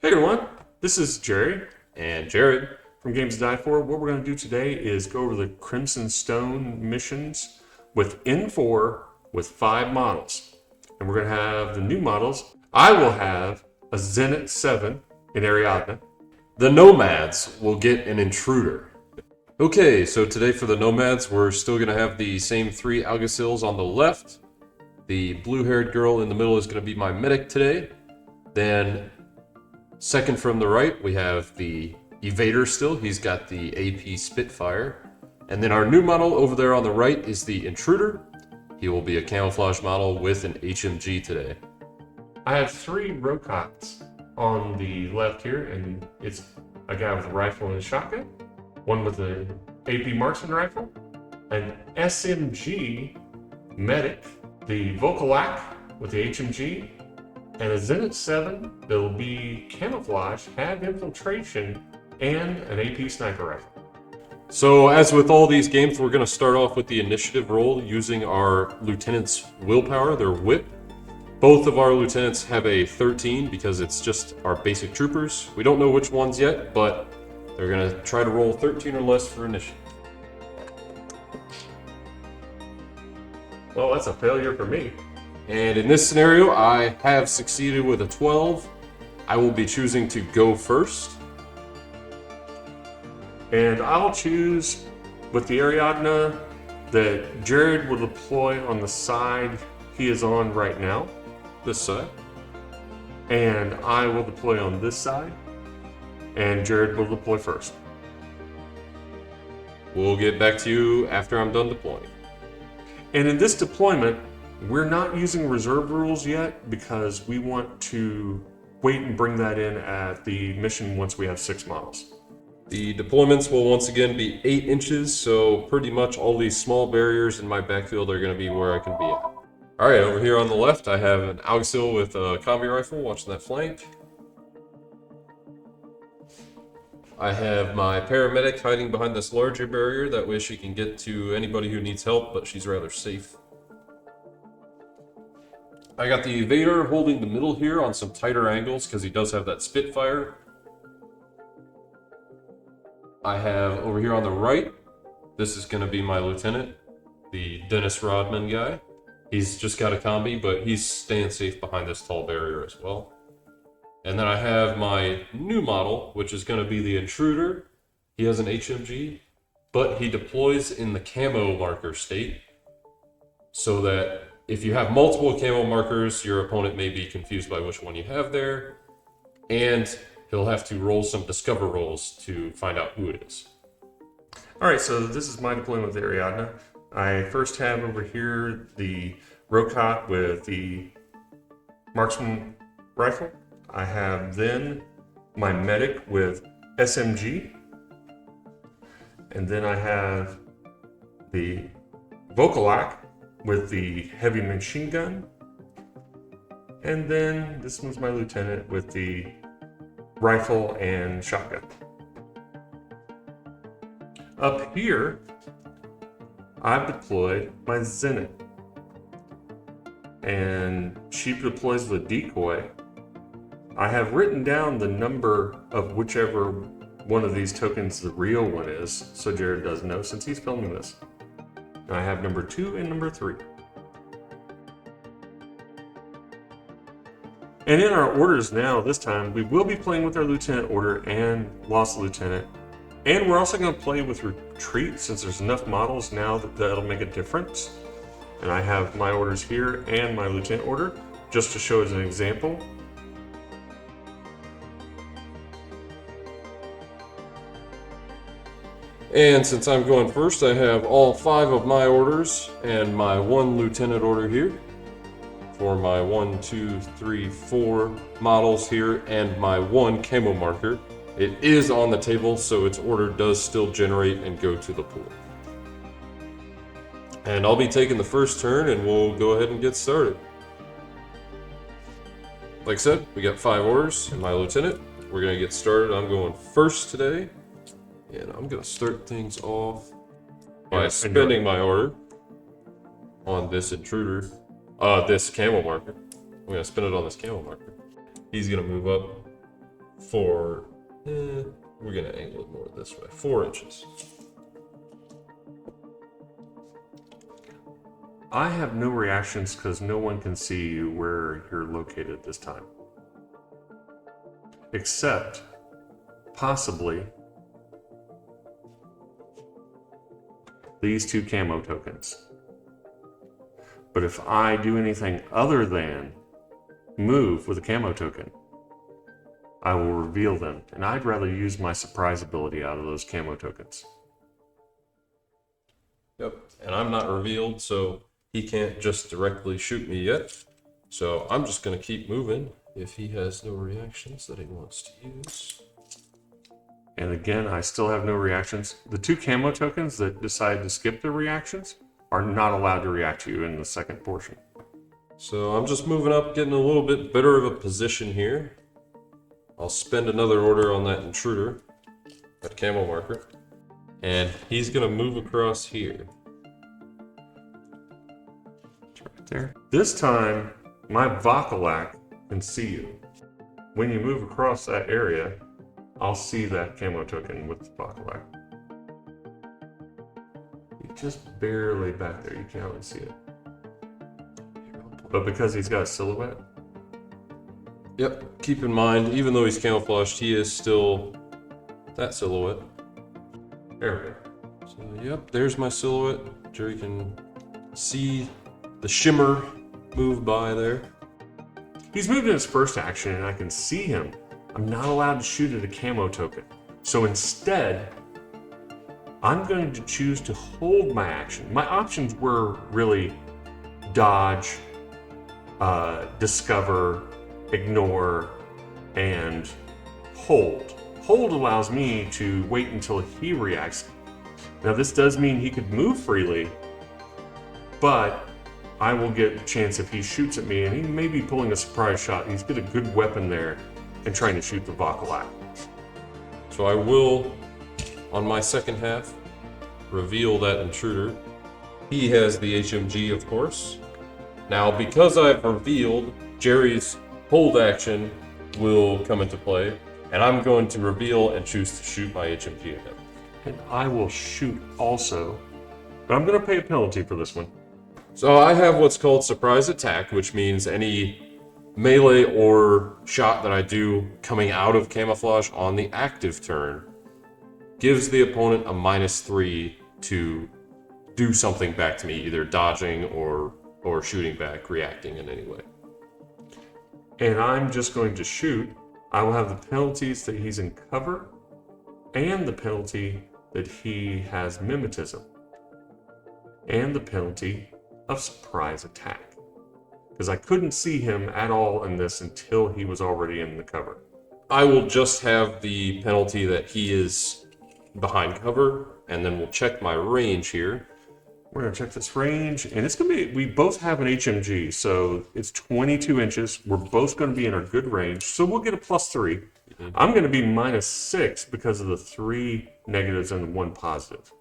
Hey everyone, this is Jerry And Jared. from Games to Die For. What we're going to do today is go over the Crimson Stone missions with N4 with 5 models. And we're going to have the new models. I will have a Zenit 7 in Ariadne. The Nomads will get an intruder. Okay, so today for the Nomads, we're still going to have the same 3 Alguacils on the left. The blue-haired girl in the middle is going to be my medic today. Then, second from the right, we have the Evader still. He's got the AP Spitfire. And then our new model over there on the right is the Intruder. He will be a camouflage model with an HMG today. I have 3 Rocots on the left here, and it's a guy with a rifle and a shotgun, one with an AP marksman rifle, an SMG medic, the Vocalac with the HMG, and a Zenit 7 that will be camouflage, have infiltration, and an AP sniper rifle. So, as with all these games, we're going to start off with the initiative roll using our lieutenant's willpower, their whip. Both of our lieutenants have a 13 because it's just our basic troopers. We don't know which ones yet, but they're going to try to roll 13 or less for initiative. Well, that's a failure for me. And in this scenario, I have succeeded with a 12. I will be choosing to go first. And I'll choose with the Ariadne that Jared will deploy on the side he is on right now. This side. And I will deploy on this side. And Jared will deploy first. We'll get back to you after I'm done deploying. And in this deployment, we're not using reserve rules yet because we want to wait and bring that in at the mission once we have 6 models. The deployments will once again be 8 inches, so pretty much all these small barriers in my backfield are going to be where I can be at. Alright, over here on the left, I have an Alguacil with a combi rifle watching that flank. I have my paramedic hiding behind this larger barrier, that way she can get to anybody who needs help, but she's rather safe. I got the Evader holding the middle here on some tighter angles because he does have that Spitfire. I have over here on the right, this is going to be my lieutenant, the Dennis Rodman guy. He's just got a combi, but he's staying safe behind this tall barrier as well. And then I have my new model, which is going to be the Intruder. He has an HMG, but he deploys in the camo marker state, so that if you have multiple camo markers, your opponent may be confused by which one you have there, and he'll have to roll some discover rolls to find out who it is. Alright, so this is my deployment with the Ariadne. I first have over here the Rocot with the marksman rifle. I have then my medic with SMG. And then I have the Vocalac with the heavy machine gun. And then this one's my lieutenant with the rifle and shotgun. Up here, I've deployed my Zenit. And she deploys the decoy. I have written down the number of whichever one of these tokens the real one is, so Jared does know since he's filming this. And I have number 2 and number 3. And in our orders now, this time, we will be playing with our lieutenant order and lost lieutenant. And we're also going to play with retreat since there's enough models now that that'll make a difference. And I have my orders here and my lieutenant order, just to show as an example. And since I'm going first, I have all 5 of my orders and my 1 lieutenant order here for my 1, 2, 3, 4 models here and my 1 camo marker. It is on the table, so its order does still generate and go to the pool. And I'll be taking the first turn and we'll go ahead and get started. Like I said, we got 5 orders and my lieutenant. We're going to get started. I'm going first today. And I'm going to start things off by spending my order on this intruder, this camo marker. I'm going to spend it on this camo marker. He's going to move up for, we're gonna angle it more this way, 4 inches. I have no reactions because no one can see you where you're located this time. Except, possibly, these 2 camo tokens. But if I do anything other than move with a camo token, I will reveal them, and I'd rather use my surprise ability out of those camo tokens. Yep, and I'm not revealed, so he can't just directly shoot me yet. So I'm just gonna keep moving if he has no reactions that he wants to use. And again, I still have no reactions. The 2 camo tokens that decide to skip their reactions are not allowed to react to you in the second portion. So I'm just moving up, getting a little bit better of a position here. I'll spend another order on that intruder, that camo marker. And he's gonna move across here. Right there. This time, my Vokalak can see you. When you move across that area, I'll see that camo token with the Vokalak. You're just barely back there, you can't really see it. But because he's got a silhouette? Yep, keep in mind, even though he's camouflaged, he is still that silhouette. There we go. So, yep, there's my silhouette. Jerry can see the shimmer move by there. He's moved in his first action and I can see him. I'm not allowed to shoot at a camo token. So instead, I'm going to choose to hold my action. My options were really dodge, discover, ignore, and hold. Hold allows me to wait until he reacts. Now this does mean he could move freely, but I will get a chance if he shoots at me, and he may be pulling a surprise shot. He's got a good weapon there and trying to shoot the Vokalak. So I will, on my second half, reveal that intruder. He has the HMG, of course. Now, because I've revealed, Jerry's hold action will come into play, and I'm going to reveal and choose to shoot my HMG at him. And I will shoot also, but I'm going to pay a penalty for this one. So I have what's called surprise attack, which means any melee or shot that I do coming out of camouflage on the active turn gives the opponent a -3 to do something back to me, either dodging or shooting back, reacting in any way. And I'm just going to shoot. I will have the penalties that he's in cover and the penalty that he has mimetism and the penalty of surprise attack, because I couldn't see him at all in this until he was already in the cover. I will just have the penalty that he is behind cover, and then we'll check my range here. We're going to check this range, and it's going to be, we both have an HMG, so it's 22 inches. We're both going to be in our good range, so we'll get a +3. I'm going to be -6 because of the 3 negatives and the 1 positive.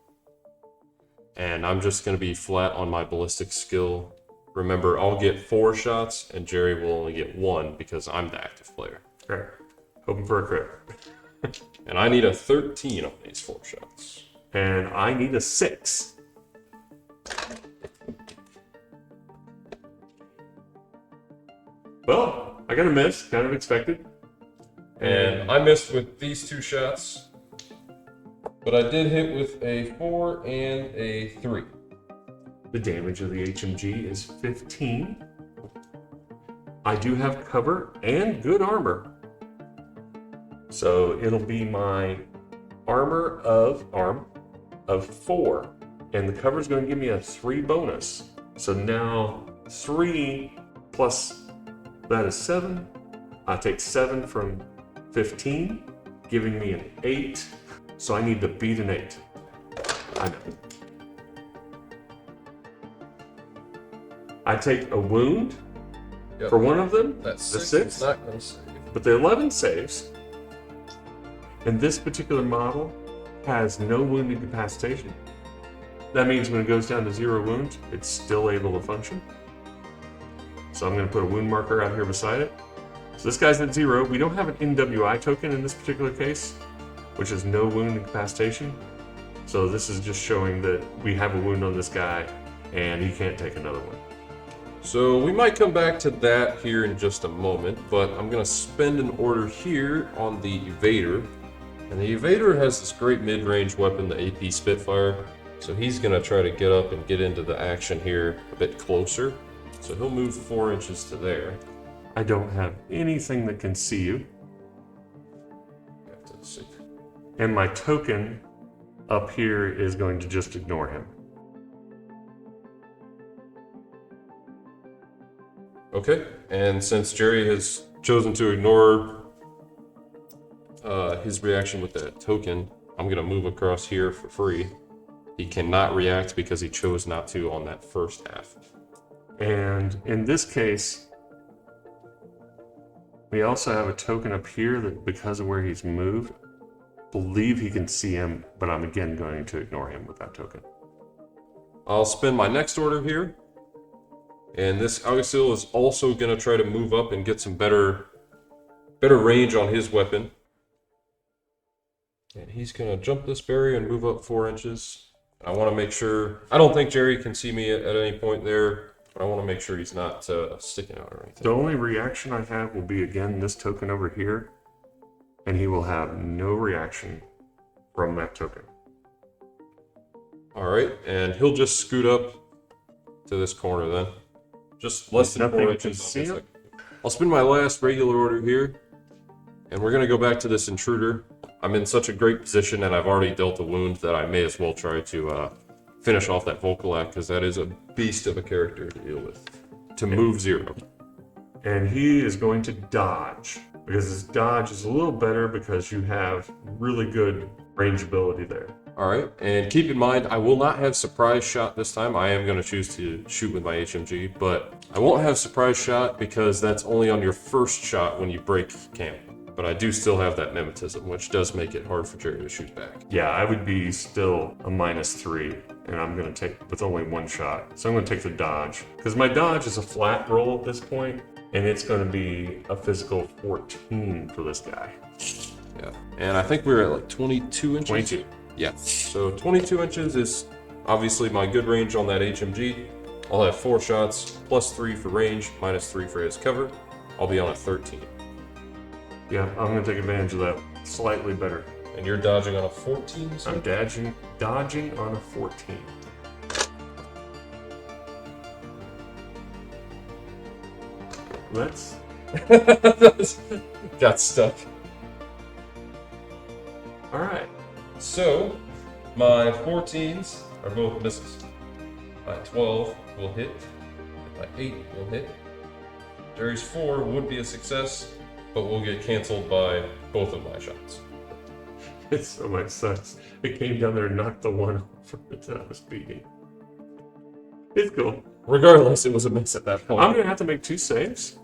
And I'm just going to be flat on my ballistic skill. Remember, I'll get 4 shots, and Jerry will only get 1 because I'm the active player. All right, hoping for a crit. And I need a 13 on these 4 shots. And I need a 6. Well, I got a miss, kind of expected. And I missed with these 2 shots, but I did hit with a 4 and a 3. The damage of the HMG is 15. I do have cover and good armor. So it'll be my armor of 4. And the cover is going to give me a 3 bonus. So now 3 plus that is 7. I take 7 from 15, giving me an 8. So I need to beat an 8. I know. I take a wound for one of them. That's the 6. 6. Not gonna save. But the 11 saves. And this particular model has no wound incapacitation. That means when it goes down to 0 wounds, it's still able to function. So I'm going to put a wound marker out here beside it. So this guy's at 0. We don't have an NWI token in this particular case, which is no wound incapacitation. So this is just showing that we have a wound on this guy and he can't take another one. So we might come back to that here in just a moment, but I'm going to spend an order here on the Evader. And the Evader has this great mid-range weapon, the AP Spitfire. So he's going to try to get up and get into the action here a bit closer. So he'll move 4 inches to there. I don't have anything that can see you. Have to see. And my token up here is going to just ignore him. Okay, and since Jerry has chosen to ignore his reaction with that token, I'm going to move across here for free. He cannot react because he chose not to on that first half. And in this case, we also have a token up here that because of where he's moved, believe he can see him, but I'm again going to ignore him with that token. I'll spend my next order here. And this Auxil is also going to try to move up and get some better range on his weapon. And he's going to jump this barrier and move up 4 inches. I want to make sure... I don't think Jerry can see me at any point there, but I want to make sure he's not sticking out or anything. The only reaction I have will be, again, this token over here, and he will have no reaction from that token. All right, and he'll just scoot up to this corner then. Just less than 4 inches. I'll spin my last regular order here, and we're going to go back to this intruder. I'm in such a great position, and I've already dealt a wound that I may as well try to finish off that Volkolak, because that is a beast of a character to deal with. To move 0. And he is going to dodge, because his dodge is a little better because you have really good range ability there. Alright, and keep in mind, I will not have surprise shot this time. I am going to choose to shoot with my HMG, but I won't have surprise shot because that's only on your first shot when you break camo. But I do still have that mimetism, which does make it hard for Jerry to shoot back. Yeah, I would be still a -3, and I'm going to take with only 1 shot. So I'm going to take the dodge, because my dodge is a flat roll at this point, and it's going to be a physical 14 for this guy. Yeah, and I think we're at like 22 inches. 22. Yeah, so 22 inches is obviously my good range on that HMG. I'll have 4 shots, +3 for range, -3 for his cover. I'll be on a 13. Yeah, I'm going to take advantage of that slightly better. And you're dodging on a 14? So? I'm dodging on a 14. Let's... Got stuck. Alright. So, my 14s are both misses. My 12 will hit. My 8 will hit. Jerry's 4 would be a success, but will get canceled by both of my shots. It so much sucks. It came down there and knocked the one over that I was beating. It's cool. Regardless, it was a miss at that point. I'm going to have to make 2 saves.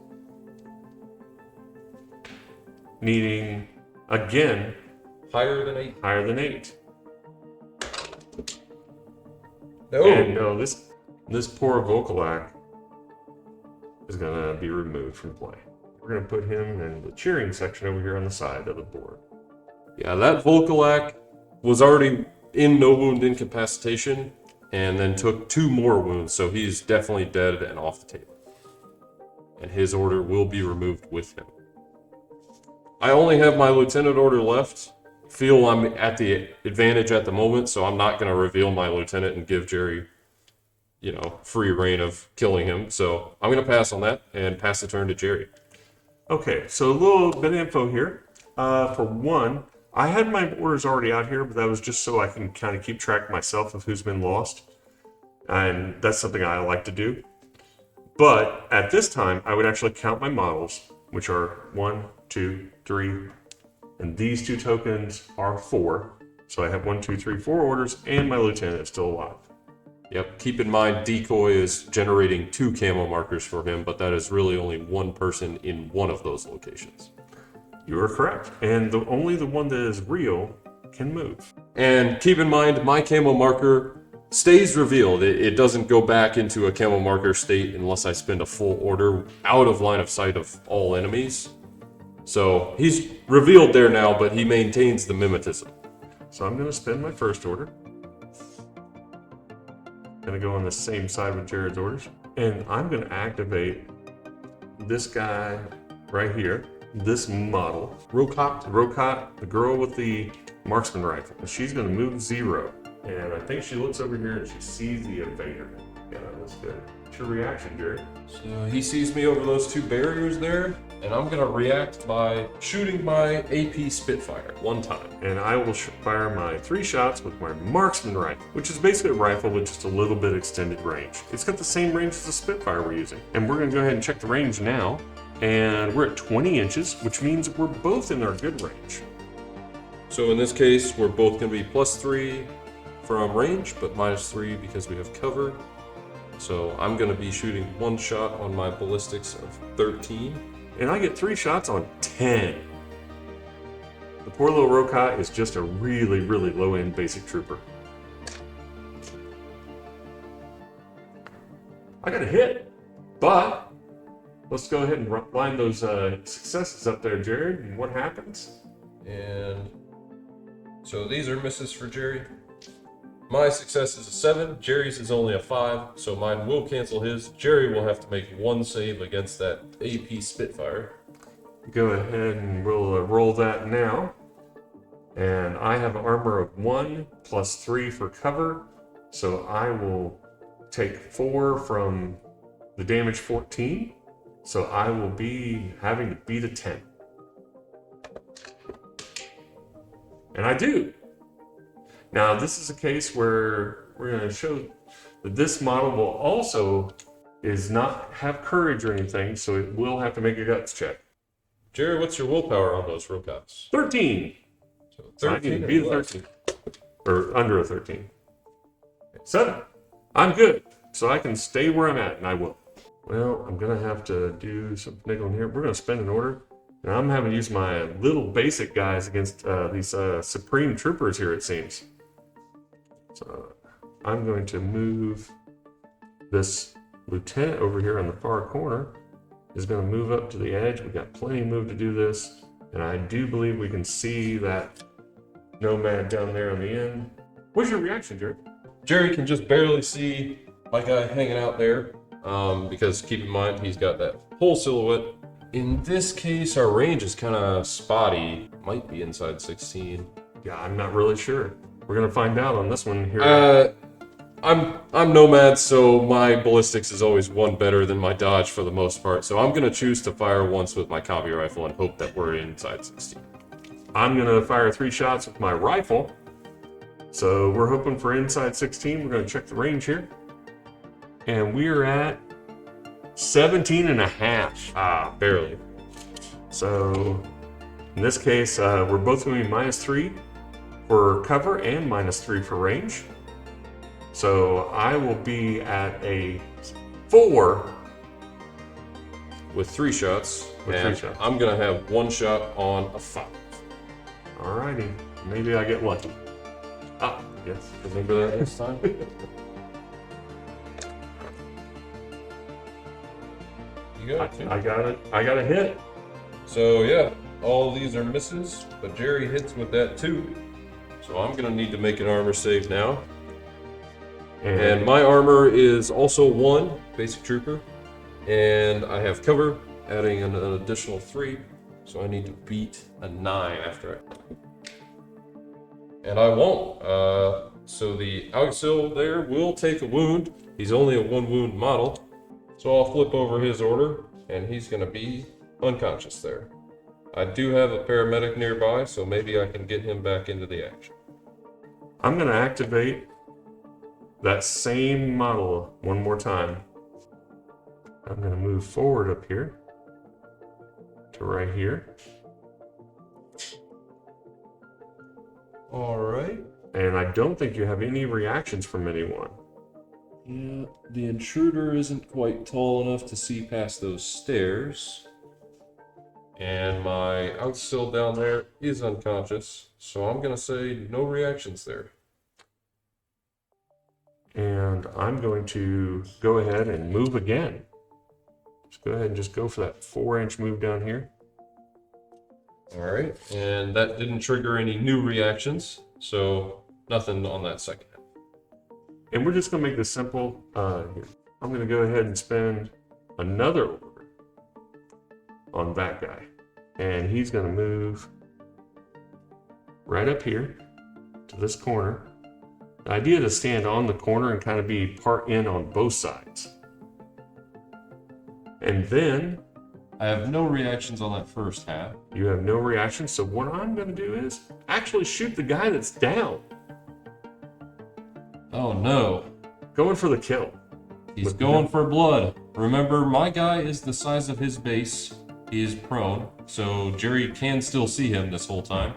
Needing, again, higher than 8. higher than 8. No. And no, this poor Volkolak is going to be removed from play. We're going to put him in the cheering section over here on the side of the board. Yeah, that Volkolak was already in no wound incapacitation and then took 2 more wounds, so he's definitely dead and off the table. And his order will be removed with him. I only have my lieutenant order left. Feel I'm at the advantage at the moment, so I'm not going to reveal my lieutenant and give Jerry, free reign of killing him. So I'm going to pass on that and pass the turn to Jerry. Okay, so a little bit of info here. For one, I had my orders already out here, but that was just so I can kind of keep track myself of who's been lost. And that's something I like to do. But at this time, I would actually count my models, which are 1, 2, 3, and these 2 tokens are 4. So I have 1, 2, 3, 4 orders, and my lieutenant is still alive. Yep, keep in mind Decoy is generating 2 camo markers for him, but that is really only 1 person in one of those locations. You are correct. And only the one that is real can move. And keep in mind, my camo marker stays revealed. It doesn't go back into a camo marker state unless I spend a full order out of line of sight of all enemies. So he's revealed there now, but he maintains the mimetism. So I'm going to spend my first order. Going to go on the same side with Jared's orders. And I'm going to activate this guy right here, this model. Rokot, the girl with the marksman rifle. She's going to move 0. And I think she looks over here and she sees the invader. Yeah, that's good. What's your reaction, Jared? So he sees me over those 2 barriers there, and I'm gonna react by shooting my AP Spitfire 1 time. And I will fire my 3 shots with my marksman rifle, which is basically a rifle with just a little bit extended range. It's got the same range as the Spitfire we're using. And we're going to go ahead and check the range now. And we're at 20 inches, which means we're both in our good range. So in this case, we're both going to be +3 from range, but -3 because we have cover. So I'm going to be shooting 1 shot on my ballistics of 13. And I get 3 shots on 10. The poor little Rokot is just a really, really low-end basic trooper. I got a hit, but let's go ahead and line those successes up there, Jared, and what happens? And so these are misses for Jerry. My success is a 7, Jerry's is only a 5, so mine will cancel his. Jerry will have to make 1 save against that AP Spitfire. Go ahead and we'll roll that now. And I have an armor of 1 plus 3 for cover, so I will take 4 from the damage 14, so I will be having to beat a 10. And I do. Now, this is a case where we're going to show that this model will also is not have courage or anything, so it will have to make a guts check. Jerry, what's your willpower on those Rokots? 13. So So I need to beat a 13. Or under a 13. 7. I'm good. So I can stay where I'm at, and I will. Well, I'm going to have to do some finagling here. We're going to spend an order. And I'm having to use my little basic guys against these Supreme Troopers here, it seems. So I'm going to move this lieutenant over here on the far corner. Is going to move up to the edge. We've got plenty of move to do this. And I do believe we can see that nomad down there on the end. What's your reaction, Jared? Jerry can just barely see my guy hanging out there, because keep in mind, he's got that whole silhouette. In this case, our range is kind of spotty. Might be inside 16. Yeah, I'm not really sure. We're going to find out on this one here. I'm nomad, so my ballistics is always 1 better than my dodge for the most part. So I'm gonna choose to fire once with my copy rifle and hope that we're inside 16. I'm going to fire 3 shots with my rifle. So we're hoping for inside 16. We're going to check the range here. And we're at 17 and a half. Barely. So in this case, we're both going to be -3 for cover and -3 for range. So I will be at a 4 With 3 shots. With and 3 shots. I'm gonna have 1 shot on a 5. Alrighty, maybe I get lucky. Ah, yes. Remember that next time? You got it. I got it. I got a hit. So yeah, all of these are misses, but Jerry hits with that too. So I'm gonna need to make an armor save now. And my armor is also 1 basic trooper, and I have cover, adding an additional 3. So I need to beat a 9 after it. And I won't. So the Auxil there will take a wound. He's only a 1 wound model. So I'll flip over his order, and he's going to be unconscious there. I do have a paramedic nearby, so maybe I can get him back into the action. I'm going to activate that same model one more time. I'm going to move forward up here to right here. All right. And I don't think you have any reactions from anyone. Yeah, the intruder isn't quite tall enough to see past those stairs. And my Auxil down there is unconscious, so I'm going to say no reactions there. And I'm going to go ahead and move again. Just go ahead and just go for that 4-inch move down here. All right, and that didn't trigger any new reactions, so nothing on that second half. And we're just gonna make this simple. Here. I'm gonna go ahead and spend another order on that guy. And he's gonna move right up here to this corner. The idea is to stand on the corner and kind of be part in on both sides. And then I have no reactions on that first half. you have no reaction. So what I'm gonna do is actually shoot the guy that's down. Oh no. Going for the kill. He's going for blood. Remember, my guy is the size of his base. He is prone, so Jerry can still see him this whole time.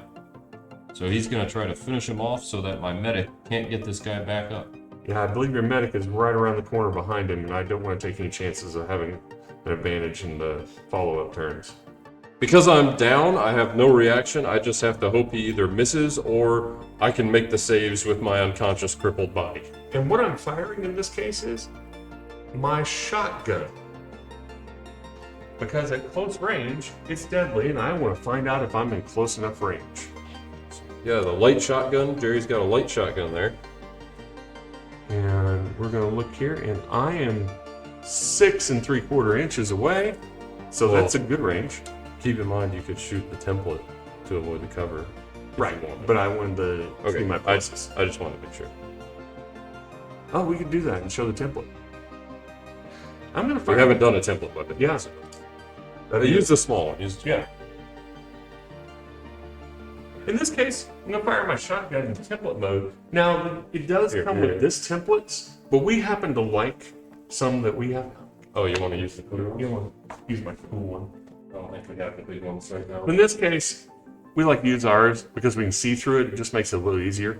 So he's going to try to finish him off so that my medic can't get this guy back up. Yeah, I believe your medic is right around the corner behind him, and I don't want to take any chances of having an advantage in the follow-up turns. Because I'm down, I have no reaction. I just have to hope he either misses or I can make the saves with my unconscious crippled body. And what I'm firing in this case is my shotgun. Because at close range, it's deadly, and I want to find out if I'm in close enough range. Yeah, the light shotgun. Jerry's got a light shotgun there. And we're going to look here, and I am 6 3/4 inches away, so Well, that's a good range. Keep in mind you could shoot the template to avoid the cover. Right, but I wanted to see my I places. just wanted to make sure. Oh, we could do that and show the template. I'm going to We fire. haven't done a template weapon. Yeah. So. They use the small one. Yeah. In this case, I'm going to fire my shotgun in template mode. Now, it does Here, come here. with this templates, but we happen to like some that we have. Oh, you want to use the clear one? You want to use my cool one. I don't think we have the big ones right now. In this case, we like to use ours because we can see through it. It just makes it a little easier.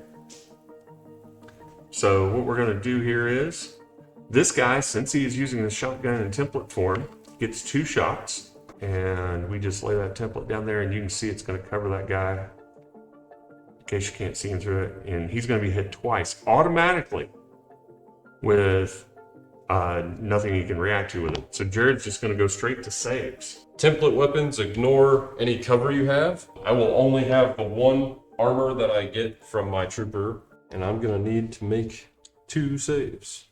So what we're going to do here is, this guy, since he is using the shotgun in template form, gets 2 shots. And we just lay that template down there, and you can see it's going to cover that guy in case you can't see him through it. And he's going to be hit twice automatically with nothing he can react to with it. So Jared's just going to go straight to saves. Template weapons, ignore any cover you have. I will only have the 1 armor that I get from my trooper, and I'm going to need to make 2 saves.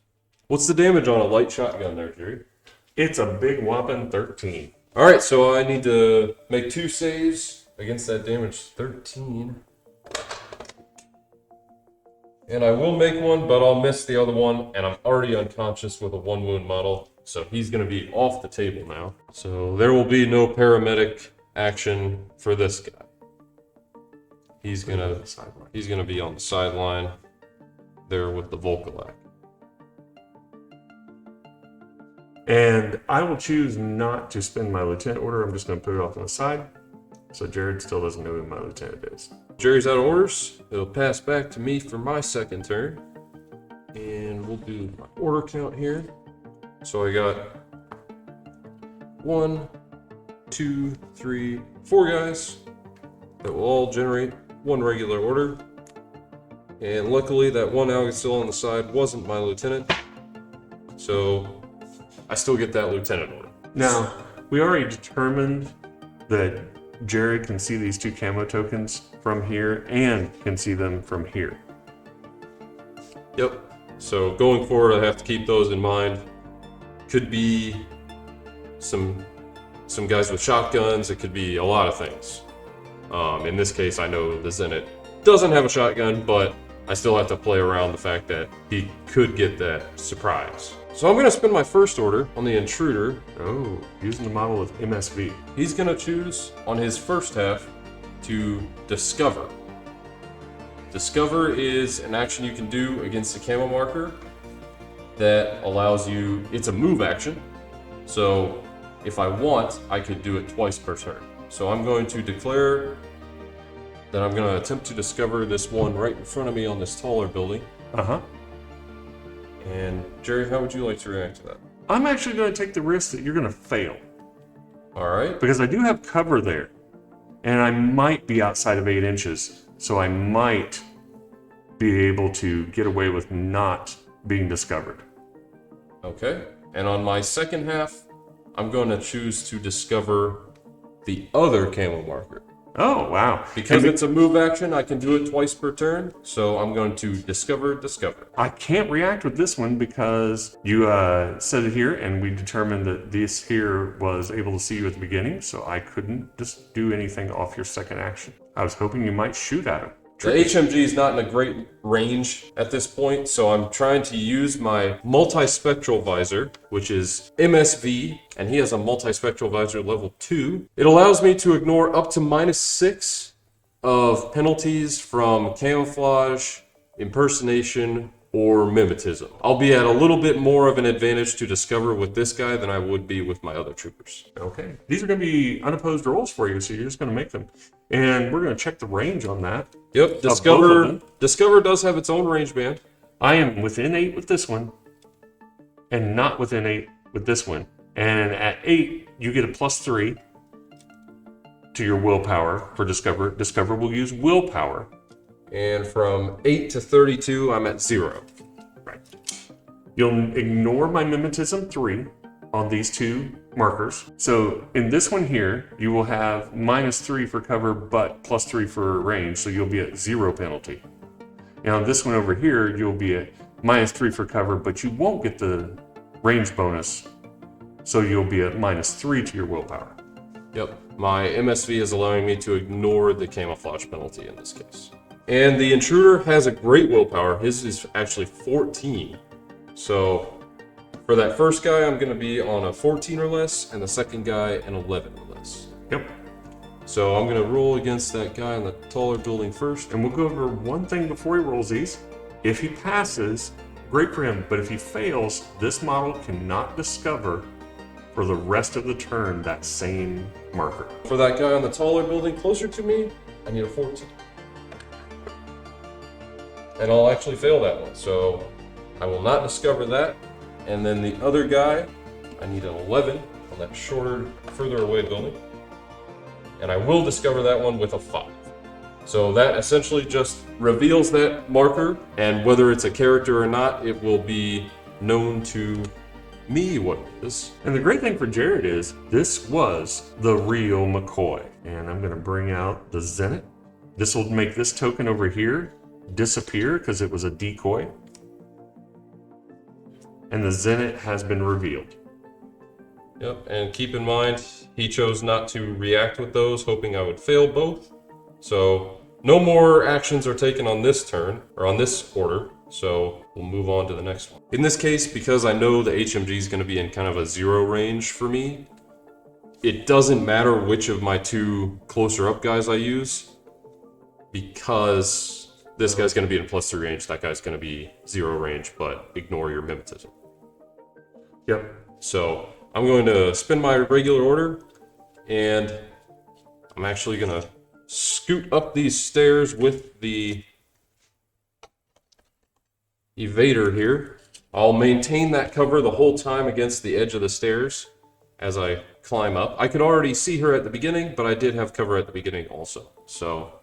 What's the damage on a light shotgun there, Jerry? It's a big whopping 13. All right, so I need to make 2 saves against that damage 13. And I will make one, but I'll miss the other one, and I'm already unconscious with a 1 wound model, so he's going to be off the table now. So there will be no paramedic action for this guy. He's going to be on the sideline there with the Volkolak. And I will choose not to spend my lieutenant order. I'm just going to put it off on the side. So Jared still doesn't know who my lieutenant is. Jerry's out of orders. It'll pass back to me for my second turn. And we'll do my order count here. So I got 1, 2, 3, 4 guys that will all generate 1 regular order. And luckily that 1 Alguacil on the side wasn't my lieutenant. So I still get that lieutenant order. Now, we already determined that Jared can see these 2 camo tokens from here and can see them from here. Yep. So going forward, I have to keep those in mind. Could be some guys with shotguns. It could be a lot of things. In this case, I know the Zenit doesn't have a shotgun, but I still have to play around the fact that he could get that surprise. So I'm going to spend my first order on the intruder. Oh, using the model with MSV. He's going to choose on his first half to discover. Discover is an action you can do against a camo marker that allows you, it's a move action. So if I want, I could do it twice per turn. So I'm going to declare that I'm going to attempt to discover this one right in front of me on this taller building. Uh-huh. And Jerry, how would you like to react to that? I'm actually going to take the risk that you're going to fail. All right. Because I do have cover there. And I might be outside of 8 inches. So I might be able to get away with not being discovered. Okay. And on my second half, I'm going to choose to discover the other camo marker. Oh, wow. Because it's a move action, I can do it twice per turn, so I'm going to discover. I can't react with this one because you said it here, and we determined that this here was able to see you at the beginning, so I couldn't just do anything off your second action. I was hoping you might shoot at him. The HMG is not in a great range at this point, so I'm trying to use my multispectral visor, which is MSV, and he has a multispectral visor level 2. It allows me to ignore up to -6 of penalties from camouflage, impersonation, or mimetism. I'll be at a little bit more of an advantage to discover with this guy than I would be with my other troopers. Okay. These are going to be unopposed rolls for you, so you're just going to make them. And we're going to check the range on that. Yep, Discover does have its own range band. I am within 8 with this one, and not within 8 with this one. And at 8, you get a +3 to your willpower for Discover. Discover will use willpower. And from 8 to 32, I'm at 0. Right. You'll ignore my mimetism 3 on these 2 markers. So in this one here, you will have -3 for cover, but +3 for range, so you'll be at 0 penalty. Now this one over here, you'll be at -3 for cover, but you won't get the range bonus, so you'll be at -3 to your willpower. Yep, my MSV is allowing me to ignore the camouflage penalty in this case. And the intruder has a great willpower. His is actually 14. So for that first guy, I'm going to be on a 14 or less, and the second guy an 11 or less. Yep. So I'm going to roll against that guy in the taller building first. And we'll go over one thing before he rolls these. If he passes, great for him. But if he fails, this model cannot discover for the rest of the turn that same marker. For that guy on the taller building closer to me, I need a 14. And I'll actually fail that one, so I will not discover that. And then the other guy, I need an 11 on that shorter, further away building. And I will discover that one with a 5. So that essentially just reveals that marker, and whether it's a character or not, it will be known to me what it is. And the great thing for Jared is, this was the real McCoy. And I'm going to bring out the Zenith. This will make this token over here disappear because it was a decoy. And the Zenith has been revealed. Yep, and keep in mind, he chose not to react with those, hoping I would fail both. So no more actions are taken on this turn, or on this order, so we'll move on to the next one. In this case, because I know the HMG is going to be in kind of a 0 range for me, it doesn't matter which of my 2 closer up guys I use, because this guy's going to be in +3 range, that guy's going to be 0 range, but ignore your mimetism. Yep. So I'm going to spin my regular order, and I'm actually going to scoot up these stairs with the evader here. I'll maintain that cover the whole time against the edge of the stairs as I climb up. I could already see her at the beginning, but I did have cover at the beginning also. So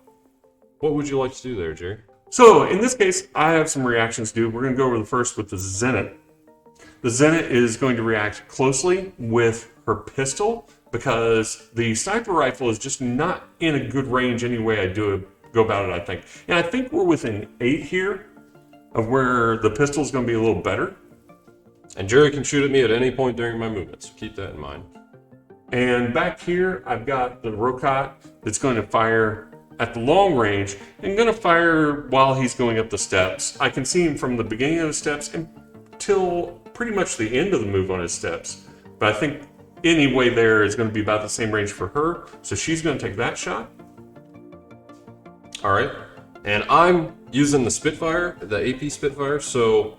what would you like to do there, Jerry? So in this case, I have some reactions to do. We're going to go over the first with the Zenith. The Zenith is going to react closely with her pistol because the sniper rifle is just not in a good range any way I go about it, I think. And I think we're within 8 here of where the pistol is going to be a little better. And Jerry can shoot at me at any point during my movement, so keep that in mind. And back here, I've got the Rokat that's going to fire at the long range and going to fire while he's going up the steps. I can see him from the beginning of the steps until pretty much the end of the move on his steps. But I think any way there is going to be about the same range for her, so she's going to take that shot. All right, and I'm using the Spitfire, the AP Spitfire, so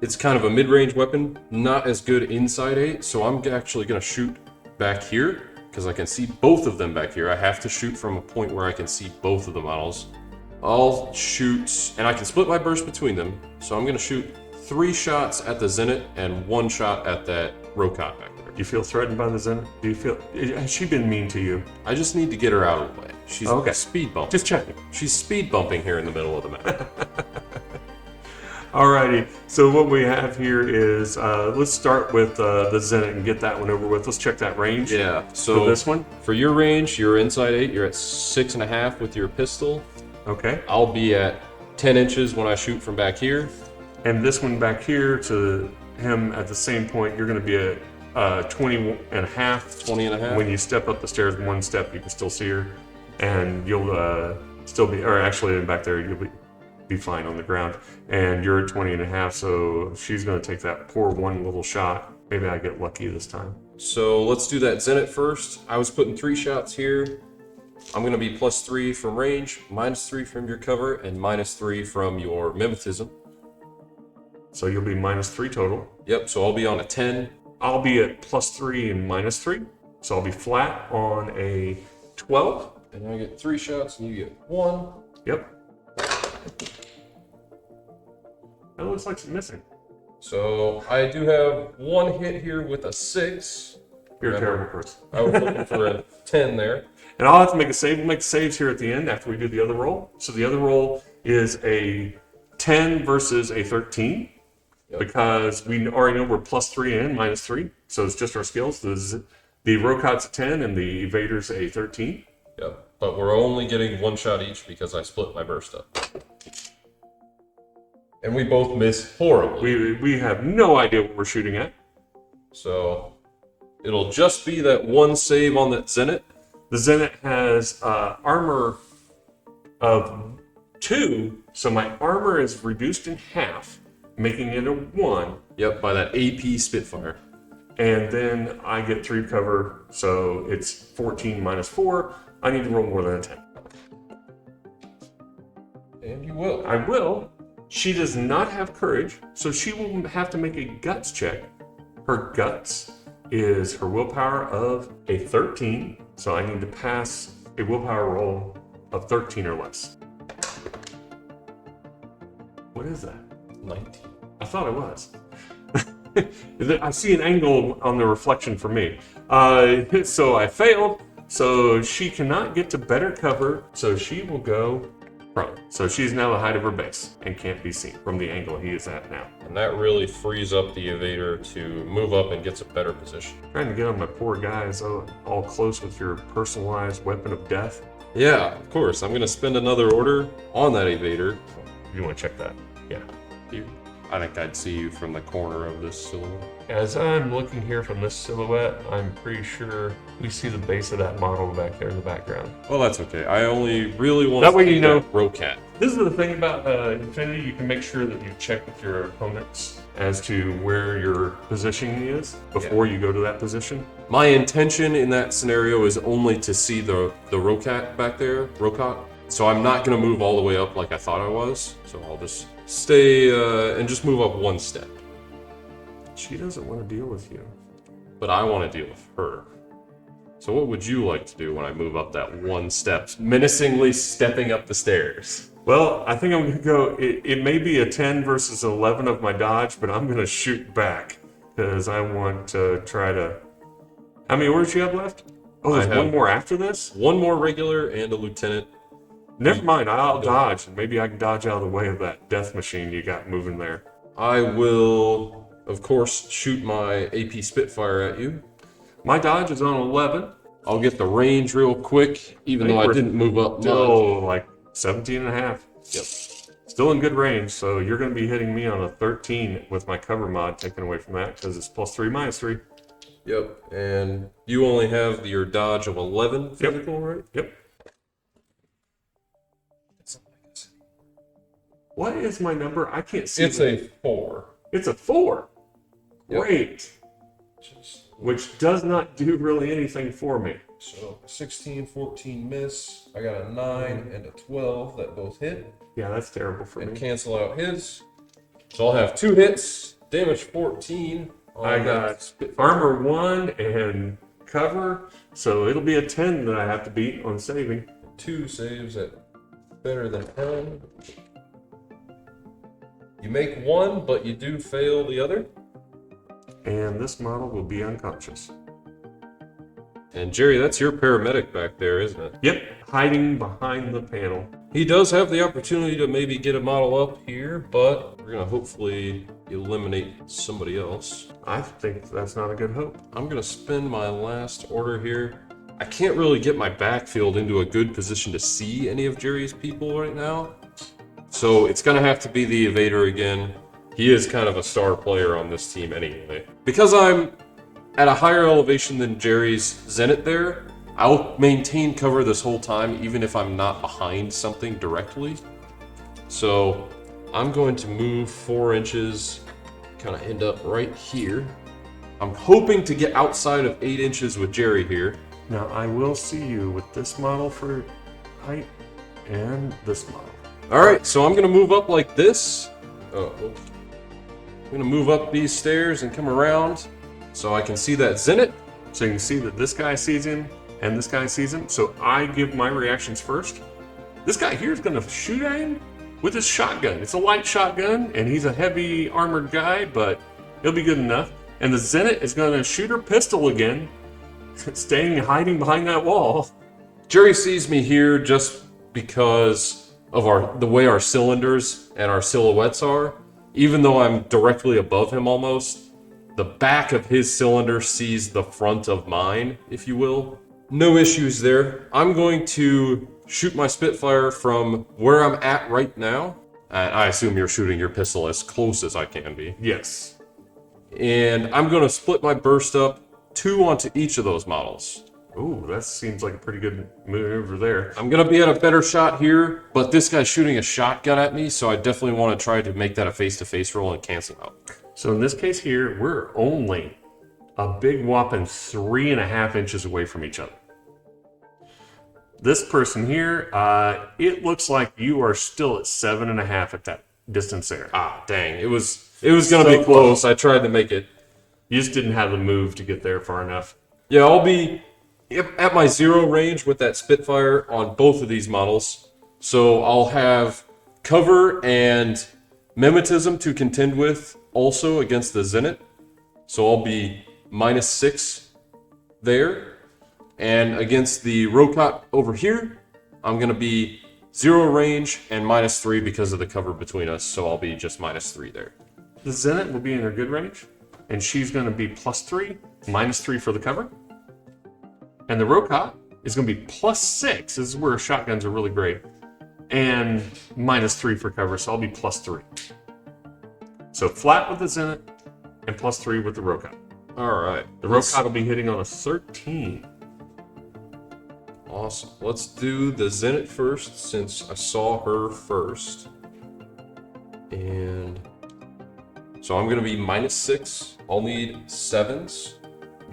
it's kind of a mid-range weapon, not as good inside 8, so I'm actually going to shoot back here because I can see both of them back here. I have to shoot from a point where I can see both of the models. I'll shoot, and I can split my burst between them, so I'm going to shoot 3 shots at the Zenith and 1 shot at that Rokat back there. Do you feel threatened by the Zenith? Has she been mean to you? I just need to get her out of the way. She's okay. Speed bumping. Just checking. She's speed bumping here in the middle of the map. Alrighty, so what we have here is, let's start with the Zenit and get that one over with. Let's check that range. Yeah, For so this one. for your range, you're inside 8, you're at 6.5 with your pistol. Okay. I'll be at 10 inches when I shoot from back here. And this one back here to him at the same point, you're going to be at 20 and a half. 20 and a half. When you step up the stairs one step, you can still see her. And you'll still be, or actually back there, you'll be fine on the ground. And you're at 20 and a half, so she's going to take that poor one little shot. Maybe I get lucky this time. So let's do that Zenit first. I was putting 3 shots here. I'm going to be +3 from range, -3 from your cover, and -3 from your mimetism. So you'll be -3 total. Yep, so I'll be on a 10. I'll be at +3 and -3. So I'll be flat on a 12. And I get 3 shots and you get 1. Yep. That looks like it's missing. So I do have 1 hit here with a 6. You're a terrible person. I was looking for a 10 there. And I'll have to make a save. We'll make saves here at the end after we do the other roll. So the other roll is a 10 versus a 13. Yep. Because we already know we're +3 and -3. So it's just our skills. The Rokot's a 10 and the Evader's a 13. Yep, but we're only getting 1 shot each because I split my burst up. And we both miss horribly. We have no idea what we're shooting at. So it'll just be that 1 save on that Zenit. The Zenit has armor of 2, so my armor is reduced in half, making it a 1. Yep, by that AP Spitfire. And then I get 3 cover, so it's 14 -4. I need to roll more than a 10. And you will. I will. She does not have courage, so she will have to make a guts check. Her guts is her willpower of a 13, so I need to pass a willpower roll of 13 or less. What is that? 19. I thought it was. I see an angle on the reflection for me. So I failed. So she cannot get to better cover. So she will go prone. So she's now the height of her base and can't be seen from the angle he is at now. And that really frees up the Evader to move up and gets a better position. Trying to get on my poor guys all close with your personalized weapon of death. Yeah, of course. I'm going to spend another order on that Evader. You want to check that? Yeah. Here. I think I'd see you from the corner of this silhouette. As I'm looking here from this silhouette, I'm pretty sure we see the base of that model back there in the background. Well, that's okay. I only really want That to way see you know- that Rokat. This is the thing about Infinity. You can make sure that you check with your opponents as to where your positioning is before you go to that position. My intention in that scenario is only to see the Rokat back there, Rokat. So I'm not going to move all the way up like I thought I was. So I'll just stay and just move up 1 step. She doesn't want to deal with you. But I want to deal with her. So what would you like to do when I move up that 1 step, menacingly stepping up the stairs? Well, I think I'm going to go, it may be a 10 versus 11 of my dodge, but I'm going to shoot back because I want to try to... How many orders do you have left? Oh, there's I one have- more after this? 1 more regular and a lieutenant. Never mind, I'll dodge, and maybe I can dodge out of the way of that death machine you got moving there. I will, of course, shoot my AP Spitfire at you. My dodge is on 11. I'll get the range real quick, even though I we're didn't move up much. Still like 17 and a half. Yep. Still in good range, so you're going to be hitting me on a 13 with my cover mod taken away from that because it's +3, -3. Yep, and you only have your dodge of 11 physical, right? Yep. What is my number? I can't see. It's a 4. It's a 4. Yep. Great. Which does not do really anything for me. So 16, 14 miss. I got a 9 and a 12 that both hit Yeah, that's terrible for and me. cancel out his. So I'll have 2 hits, damage 14. On I that got Spitfire. armor 1 and cover, so it'll be a 10 that I have to beat on saving. 2 saves at better than 10. You make 1, but you do fail the other. And this model will be unconscious. And Jerry, that's your paramedic back there, isn't it? Yep, hiding behind the panel. He does have the opportunity to maybe get a model up here, but we're gonna hopefully eliminate somebody else. I think that's not a good hope. I'm gonna spend my last order here. I can't really get my backfield into a good position to see any of Jerry's people right now. So it's gonna have to be the evader again. He is kind of a star player on this team anyway. Because I'm at a higher elevation than Jerry's Zenit there, I'll maintain cover this whole time, even if I'm not behind something directly. So I'm going to move 4 inches, kind of end up right here. I'm hoping to get outside of 8 inches with Jerry here. Now I will see you with this model for height and this model. All right, so I'm gonna move up like this. I'm gonna move up these stairs and come around so I can see that Zenit. So you can see that this guy sees him and this guy sees him. So I give my reactions first. This guy here is going to shoot at him with his shotgun. It's a light shotgun, and he's a heavy armored guy, but he'll be good enough. And the Zenit is going to shoot her pistol again, hiding behind that wall. Jerry sees me here just because of the way our cylinders and our silhouettes are. Even though I'm directly above him almost, the back of his cylinder sees the front of mine, if you will. No issues there. I'm going to shoot my Spitfire from where I'm at right now. And I assume you're shooting your pistol as close as I can be. Yes. And I'm going to split my burst up 2 onto each of those models. Ooh, that seems like a pretty good maneuver there. I'm going to be at a better shot here, but this guy's shooting a shotgun at me, so I definitely want to try to make that a face-to-face roll and cancel out. So in this case here, we're only a big whopping 3.5 inches away from each other. This person here, it looks like you are still at 7.5 at that distance there. Ah, dang. It was going to be close. I tried to make it. You just didn't have the move to get there far enough. Yeah, I'll be at my 0 range with that Spitfire on both of these models. So I'll have cover and mimetism to contend with also against the Zenit. So I'll be -6 there. And against the Rokot over here, I'm going to be 0 range and -3 because of the cover between us. So I'll be just -3 there. The Zenit will be in her good range, and she's going to be +3, -3 for the cover. And the Rokot is going to be +6. This is where shotguns are really great. And -3 for cover, so I'll be +3. So flat with the Zenit and +3 with the Rokot. All right. The Rokot will be hitting on a 13. Awesome. Let's do the Zenit first since I saw her first. And so I'm going to be -6. I'll need 7s.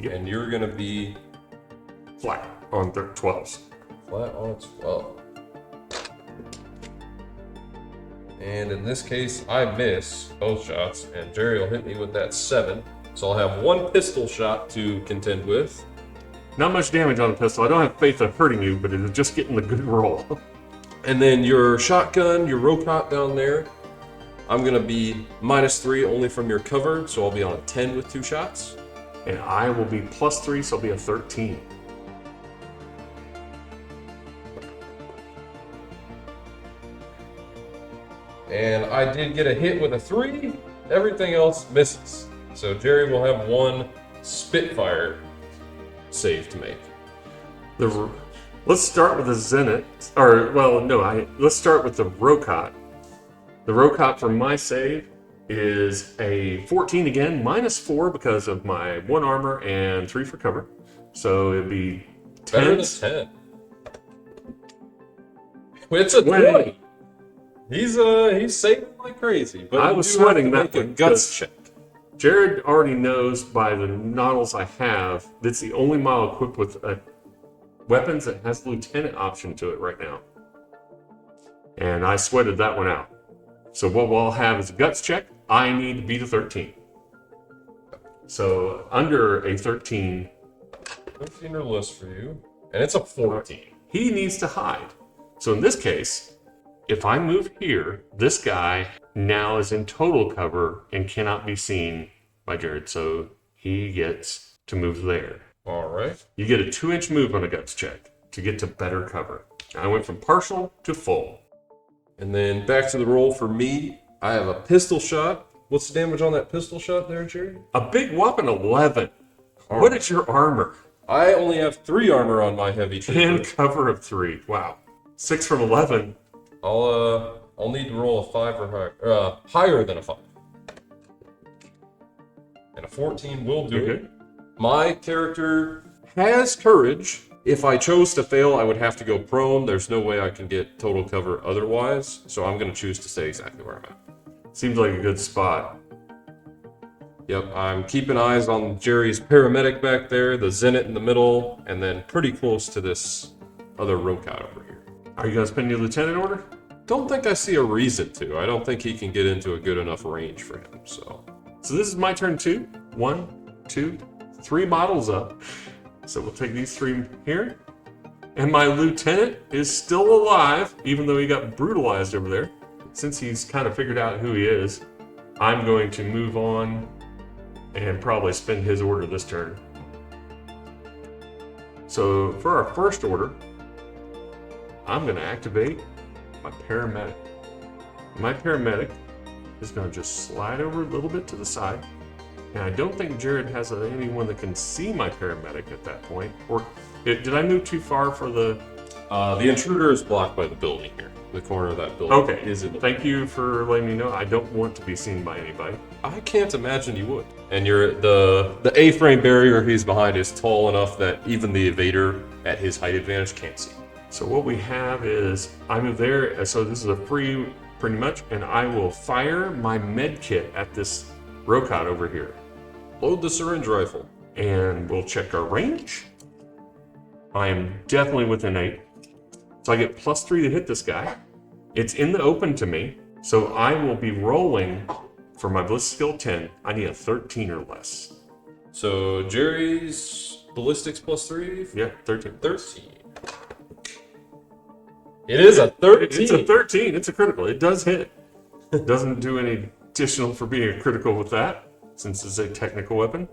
Yep. And you're going to be Flat on 12s. flat on 12. And in this case, I miss both shots, and Jerry will hit me with that 7. So I'll have 1 pistol shot to contend with. Not much damage on the pistol. I don't have faith of hurting you, but it's just getting the good roll. And then your shotgun, your Rokot down there, I'm going to be -3 only from your cover, so I'll be on a 10 with 2 shots. And I will be +3, so I'll be a 13. And I did get a hit with a 3. Everything else misses. So Jerry will have 1 Spitfire save to make. Let's start with the Zenit. Let's start with the Rokot. The Rokot for my save is a 14 again, -4 because of my 1 armor and 3 for cover. So it'd be 10. Better than 10. It's a 20. He's saving like crazy. But I was sweating that make a one guts check. Jared already knows by the models I have, that's the only model equipped with weapons that has the lieutenant option to it right now. And I sweated that one out. So what we'll have is a guts check. I need to beat a 13. So under a 13. 13 or less for you. And it's a 14. He needs to hide. So in this case, if I move here, this guy now is in total cover and cannot be seen by Jared. So he gets to move there. All right. You get a 2-inch move on a guts check to get to better cover. I went from partial to full. And then back to the roll for me. I have a pistol shot. What's the damage on that pistol shot there, Jerry? A big whopping 11. What is your armor? I only have 3 armor on my heavy trooper. And cover of 3. Wow. 6 from 11. I'll need to roll a 5 or higher. Higher than a 5. And a 14 will do it. My character has courage. If I chose to fail, I would have to go prone. There's no way I can get total cover otherwise, so I'm going to choose to stay exactly where I'm at. Seems like a good spot. Yep, I'm keeping eyes on Jerry's paramedic back there, the Zenit in the middle, and then pretty close to this other Rokat over here. Are you going to spend your lieutenant order? Don't think I see a reason to. I don't think he can get into a good enough range for him, so. So this is my turn too. 1, 2, 3 models up. So we'll take these 3 here. And my lieutenant is still alive, even though he got brutalized over there. Since he's kind of figured out who he is, I'm going to move on and probably spend his order this turn. So for our first order, I'm going to activate my paramedic. My paramedic is going to just slide over a little bit to the side. And I don't think Jared has anyone that can see my paramedic at that point. Or did I move too far for the... The intruder is blocked by the building here. The corner of that building. Okay, thank you for letting me know. I don't want to be seen by anybody. I can't imagine you would. And the A-frame barrier he's behind is tall enough that even the evader at his height advantage can't see. So what we have is, I move there, so this is a free, pretty much, and I will fire my med kit at this Rokat over here. Load the syringe rifle. And we'll check our range. I am definitely within 8. So I get +3 to hit this guy. It's in the open to me, so I will be rolling for my Bliss skill 10. I need a 13 or less. So Jerry's ballistics +3? Yeah, 13. 13. It is a 13. It's a 13. It's a critical. It does hit. It doesn't do any additional for being a critical with that, since it's a technical weapon.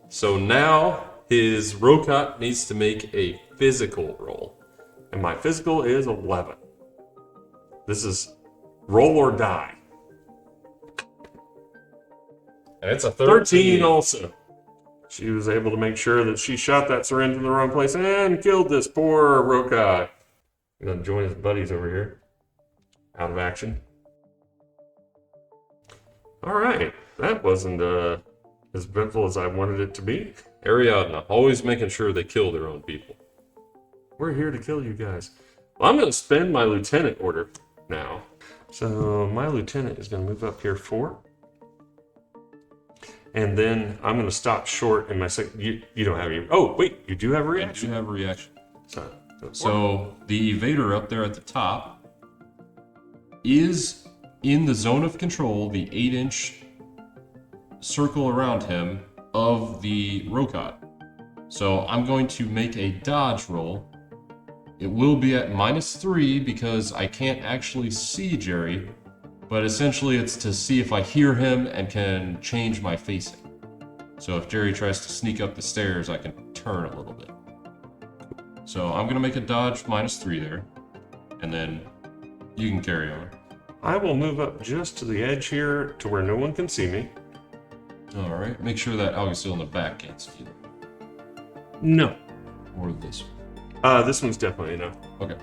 So now his Rokat needs to make a physical roll. And my physical is 11. This is roll or die. And it's a 13 also. She was able to make sure that she shot that syringe in the wrong place and killed this poor Rokai. I'm going to join his buddies over here. Out of action. Alright. That wasn't as eventful as I wanted it to be. Ariadna, always making sure they kill their own people. We're here to kill you guys. Well, I'm going to spend my lieutenant order now. So my lieutenant is going to move up here 4. And then I'm going to stop short in my second. You don't have any. Oh, wait, you do have a reaction. You have a reaction. So the evader up there at the top is in the zone of control, the 8-inch circle around him of the Rokat. So I'm going to make a dodge roll. It will be at -3 because I can't actually see Jerry, but essentially it's to see if I hear him and can change my facing. So if Jerry tries to sneak up the stairs, I can turn a little bit. So I'm going to make a dodge -3 there, and then you can carry on. I will move up just to the edge here to where no one can see me. All right, make sure that Augustil in the back can't see you. No. Or this one. This one's definitely no. Okay.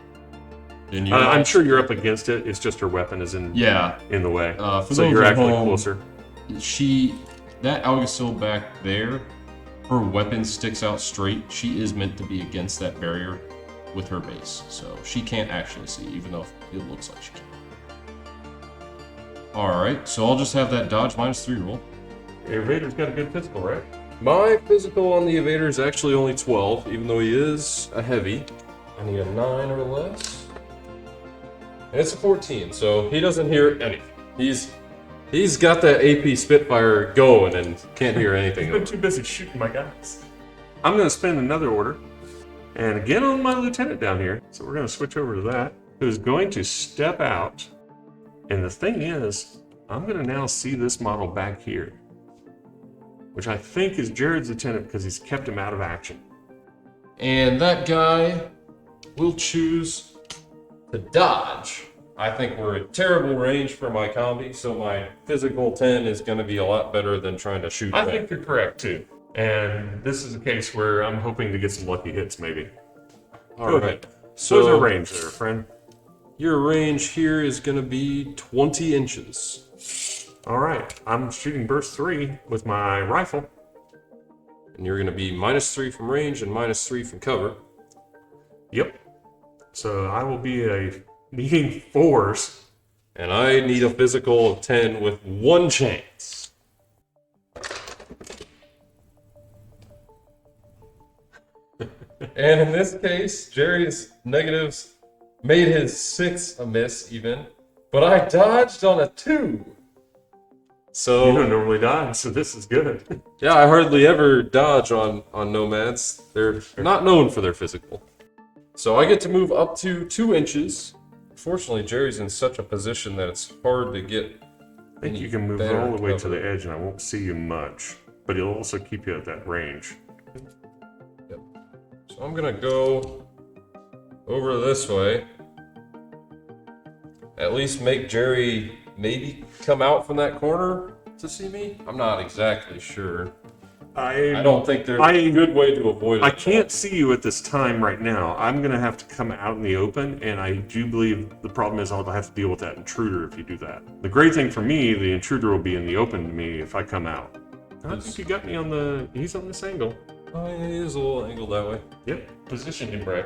Then I'm sure you're up against it. It's just her weapon is in the way. So you're actually closer. That Augustil back there, her weapon sticks out straight. She is meant to be against that barrier with her base, so she can't actually see, even though it looks like she can. All right, so I'll just have that dodge -3 roll. Your evader's got a good physical, right? My physical on the evader is actually only 12, even though he is a heavy. I need a 9 or less. And it's a 14, so he doesn't hear anything. He's got that AP Spitfire going and can't hear anything. He's been too busy shooting my guys. I'm going to spend another order. And again on my lieutenant down here. So we're going to switch over to that. Who's going to step out. And the thing is, I'm going to now see this model back here. which I think is Jared's lieutenant because he's kept him out of action. And that guy will choose to dodge. I think we're at terrible range for my combi, so my physical 10 is going to be a lot better than trying to shoot I back. think you're correct too. And this is a case where I'm hoping to get some lucky hits, maybe. All right. So what's So our range there, friend? your range here is going to be 20 inches. All right, I'm shooting burst 3 with my rifle. And you're going to be -3 from range and -3 from cover. Yep. So I will be needing 4s. And I need a physical of 10 with 1 chance. And in this case, Jerry's negatives made his 6 a miss even, but I dodged on a 2. You So don't normally die, so this is good. yeah, I hardly ever dodge on nomads. They're not known for their physical. So I get to move up to 2 inches. Fortunately, Jerry's in such a position that it's hard to get. I think you can move better all the way to cover. the edge and I won't see you much, but it'll also keep you at that range. Yep. So I'm gonna go over this way. At least make Jerry maybe come out from that corner to see me. I'm not exactly sure. I don't think there's a good way to avoid it. I can't see you at this time right now. I'm going to have to come out in the open, and I do believe the problem is I'll have to deal with that intruder if you do that. The great thing for me, the intruder will be in the open to me if I come out. I think you got me on the... He's on this angle. Oh, yeah, he is a little angled that way. Yep, position him, Brad.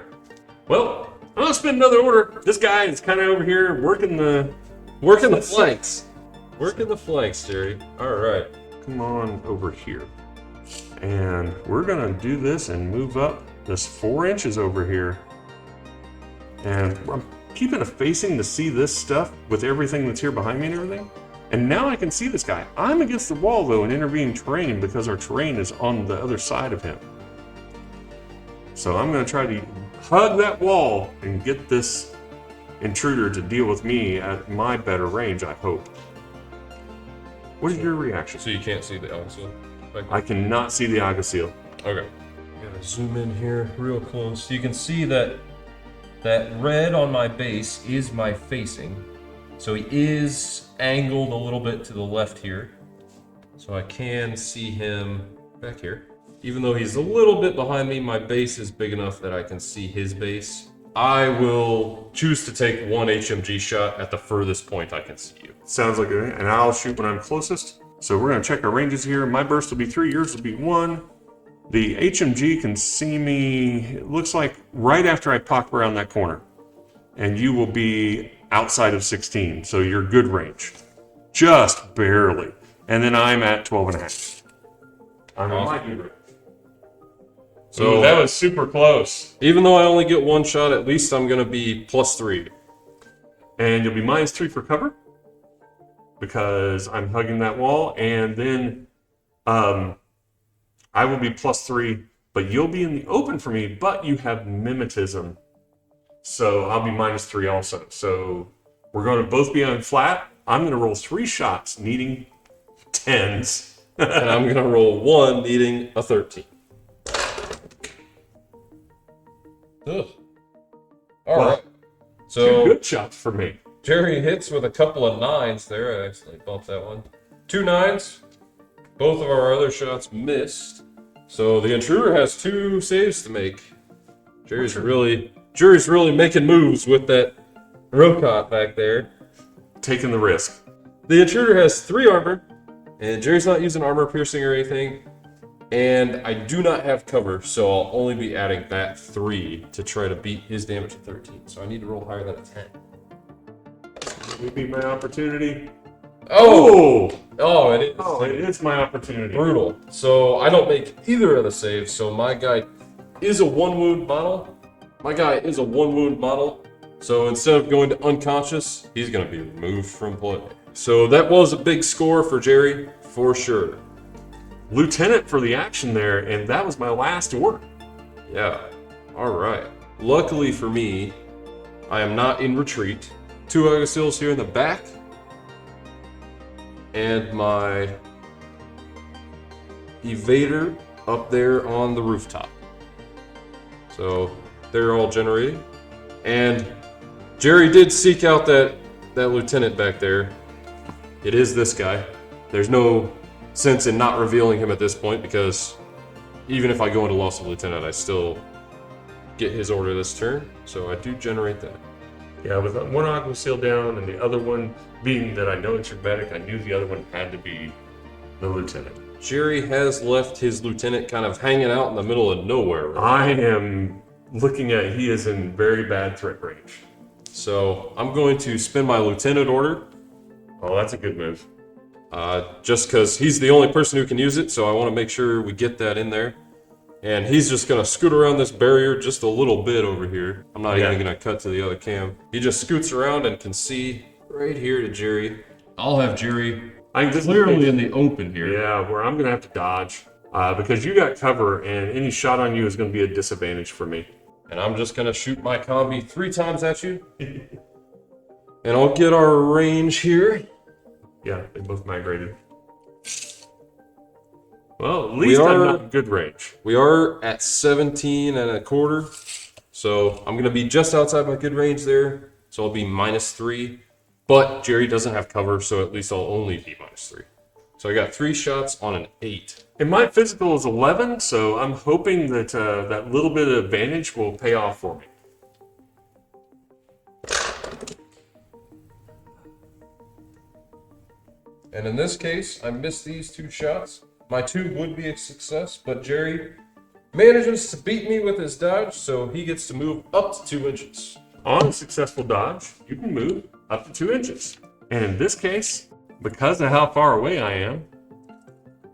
Well, I'm going to spin another order. This guy is kind of over here working the flanks. Working the flanks, Jerry. All right. Come on over here. And we're gonna do this and move up this 4 inches over here. And I'm keeping a facing to see this stuff with everything that's here behind me and everything. And now I can see this guy. I'm against the wall though in intervening terrain because our terrain is on the other side of him. So I'm gonna try to hug that wall and get this intruder to deal with me at my better range, I hope. What is your reaction? So you can't see the Alcil? I cannot see the Agasil. Okay. Gotta zoom in here real close. So you can see that red on my base is my facing. So he is angled a little bit to the left here. So I can see him back here. Even though he's a little bit behind me, my base is big enough that I can see his base. I will choose to take 1 HMG shot at the furthest point I can see you. Sounds like it, and I'll shoot when I'm closest. So we're gonna check our ranges here. My burst will be 3, yours will be 1. The HMG can see me, it looks like right after I pop around that corner. And you will be outside of 16, so you're good range. Just barely. And then I'm at 12.5. I'm in my good range. So that was super close. Even though I only get 1 shot, at least I'm gonna be +3. And you'll be -3 for cover because I'm hugging that wall, and then I will be +3, but you'll be in the open for me, but you have mimetism, so I'll be -3 also. So we're going to both be on flat. I'm going to roll 3 shots needing 10s. And I'm gonna roll 1 needing a 13. Ugh. All Well, right. 2 So good shots for me. Jerry hits with a couple of 9s there. I accidentally bumped that one. 2 9s. Both of our other shots missed. So the intruder has 2 saves to make. Jerry's really making moves with that Rokot back there. Taking the risk. The intruder has 3 armor, and Jerry's not using armor piercing or anything. And I do not have cover, so I'll only be adding that 3 to try to beat his damage to 13. So I need to roll higher than a 10. Would be my opportunity. Oh, it is. Oh, it is my opportunity. Brutal. So I don't make either of the saves, so my guy is a 1 wound model. So instead of going to unconscious, he's going to be removed from play. So that was a big score for Jerry, for sure. Lieutenant for the action there, and that was my last order. Yeah. All right. Luckily for me, I am not in retreat. 2 Agasils here in the back. And my evader up there on the rooftop. So they're all generating. And Jerry did seek out that lieutenant back there. It is this guy. There's no sense in not revealing him at this point because even if I go into loss of lieutenant, I still get his order this turn. So I do generate that. Yeah, with one Aqua Seal down and the other one being that I know it's your medic, I knew the other one had to be the lieutenant. Jerry has left his lieutenant kind of hanging out in the middle of nowhere. Right? I am looking at he is in very bad threat range. So I'm going to spin my lieutenant order. Oh, that's a good move. Just because he's the only person who can use it, so I want to make sure we get that in there. And he's just going to scoot around this barrier just a little bit over here. I'm not even going to cut to the other cam. He just scoots around and can see right here to Jerry. I'll have Jerry clearly in the open here. Yeah, where I'm going to have to dodge because you got cover and any shot on you is going to be a disadvantage for me. And I'm just going to shoot my combi 3 times at you. And I'll get our range here. Yeah, they both migrated. Well, at least I'm not in good range. We are at 17 and a quarter. So I'm going to be just outside my good range there. So I'll be -3. But Jerry doesn't have cover, so at least I'll only be -3. So I got 3 shots on an 8. And my physical is 11, so I'm hoping that that little bit of advantage will pay off for me. And in this case, I missed these 2 shots. My 2 would be a success, but Jerry manages to beat me with his dodge, so he gets to move up to 2 inches. On a successful dodge, you can move up to 2 inches. And in this case, because of how far away I am,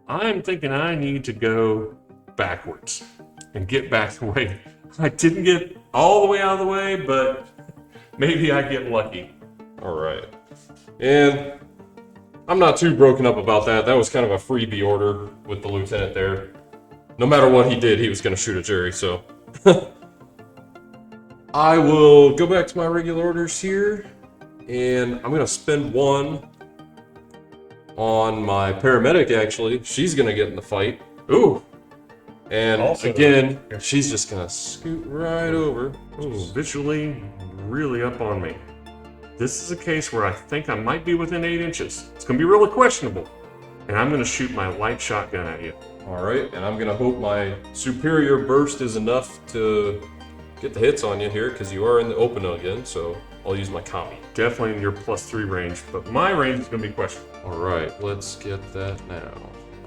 I'm thinking I need to go backwards and get back away. I didn't get all the way out of the way, but maybe I get lucky. All right. And I'm not too broken up about that. That was kind of a freebie order with the lieutenant there. No matter what he did, he was going to shoot at Jerry, so. I will go back to my regular orders here, and I'm going to spend 1 on my paramedic, actually. She's going to get in the fight. Ooh. And also, again, she's just going to scoot right over. Ooh, visually really up on me. This is a case where I think I might be within 8 inches. It's going to be really questionable. And I'm going to shoot my light shotgun at you. All right, and I'm going to hope my superior burst is enough to get the hits on you here, because you are in the open again, so I'll use my combi. Definitely in your +3 range, but my range is going to be questionable. All right, let's get that now.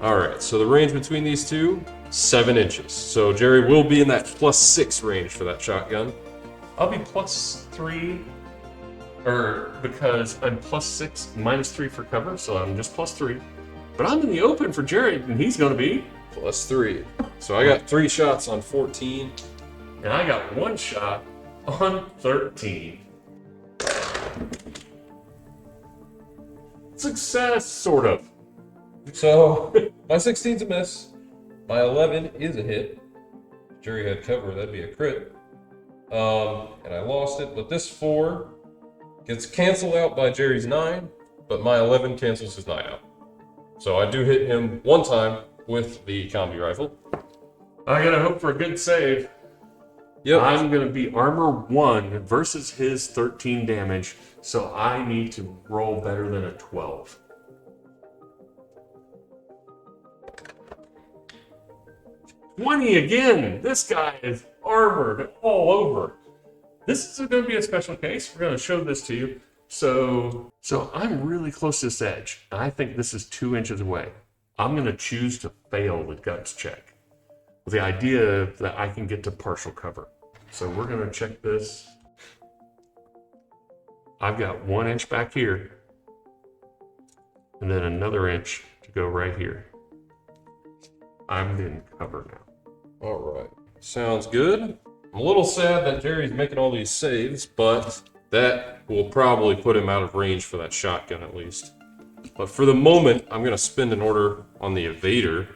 All right, so the range between these two, 7 inches. So Jerry will be in that +6 range for that shotgun. I'll be +3, or because I'm +6, -3 for cover, so I'm just +3. But I'm in the open for Jerry, and he's going to be +3. So I got 3 shots on 14. And I got 1 shot on 13. Success, sort of. So my 16's a miss. My 11 is a hit. If Jerry had cover, that'd be a crit. And I lost it, but this 4 gets canceled out by Jerry's 9, but my 11 cancels his 9 out. So I do hit him 1 time with the combi rifle. I gotta hope for a good save. Yep. I'm going to be armor 1 versus his 13 damage, so I need to roll better than a 12. $20 again! This guy is armored all over. This is going to be a special case. We're going to show this to you. So I'm really close to this edge. I think this is 2 inches away. I'm going to choose to fail the guts check, with the idea that I can get to partial cover. So we're going to check this. I've got 1 inch back here, and then another inch to go right here. I'm in cover now. All right. Sounds good. I'm a little sad that Jerry's making all these saves, but that will probably put him out of range for that shotgun at least. But for the moment, I'm going to spend an order on the evader.